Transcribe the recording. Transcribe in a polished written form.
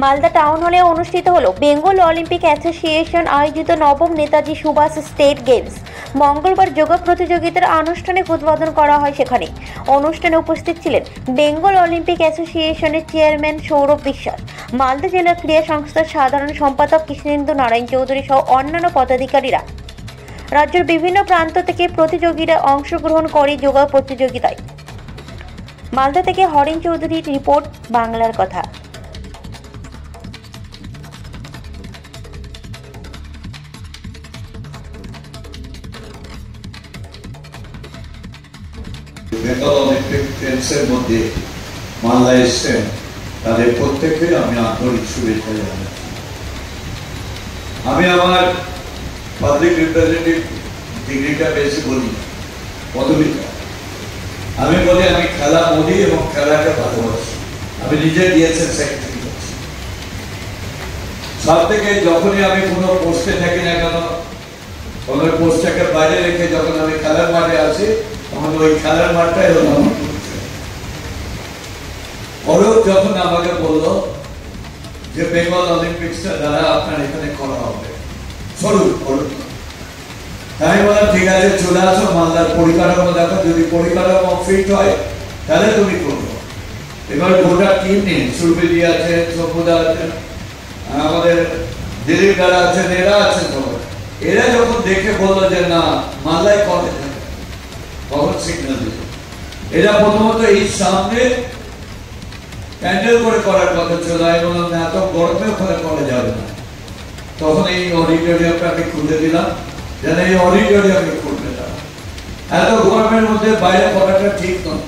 Malda town হলে অনুষ্ঠিত হলো বেঙ্গল অলিম্পিক অ্যাসোসিয়েশন আয়োজিত নবম নেতাজি সুভাষ স্টেট গেমস। মঙ্গলবার যোগ প্রতিযোগিতার আনুষ্ঠানিক উদ্বোধন করা হয়। সেখানে অনুষ্ঠানে উপস্থিত ছিলেন বেঙ্গল অলিম্পিক অ্যাসোসিয়েশনের চেয়ারম্যান সৌরভ বিশ্বাস, মালদা জেলা ক্রীড়া সংস্থার সাধারণ সম্পাদক কৃষ্ণেন্দু নারায়ণ চৌধুরী সহ অন্যান্য পদাধিকারীরা। রাজ্যের বিভিন্ন প্রান্ত থেকে প্রতিযোগীরা অংশগ্রহণ করে যোগ প্রতিযোগিতায়। মালদা থেকে হরেন চৌধুরীর রিপোর্ট, বাংলার কথা। বেঙ্গল অলিম্পিক গেমসের মধ্যে মালদা এসছেন তাদের প্রত্যেককে আমি আন্তরিক শুভেচ্ছা জানাচ্ছি। আমি আমার পাবলিক রিপ্রেজেন্টেটিভ ডিগ্রিটা বেশি বলি, পদবিটা আমি বলি আমি খেলা বলি এবং খেলাকে ভালোবাসি। আমি নিজে দিয়েছেন সেক্রেটারি করছি। সব থেকে যখনই আমি কোনো পোস্টে থাকি না কেন, কোনো পোস্টটাকে বাইরে রেখে যখন আমি খেলার মাঠে আছি, তখন ওই খেলার মাঠটাই হলো আমার পরিচয়। অরূপ যখন আমাকে বললো যে বেঙ্গল অলিম্পিক্সটা দ্বারা আপনার এখানে করা হবে, স্বরূপ অরূপ, তাই বললাম ঠিক আছে, চলে আসো, মালদার পরিকাঠামো দেখো, যদি পরিকাঠামো ফিট হয় তাহলে তুমি করবো। এবার গোটা টিম নিয়ে সুরবিদি আছেন, সভ্যদা আছেন, আমাদের দিলীপ দাদা আছেন, এরা আছেন সবাই। এরা যখন দেখে বললো যে না মালদায় করে থাকে, তখন সিগন্যাল দিল। এরা প্রথমত এই সামনে প্যান্ডেল করে করার কথা ছিল, আমি বললাম না এত গরমে ওখানে করা যাবে না। তখন এই অডিটোরিয়ামটা আমি খুলে দিলাম, যেন এই অডিটোরিয়ামে করবে। এত গরমের মধ্যে বাইরে করাটা ঠিক নয়।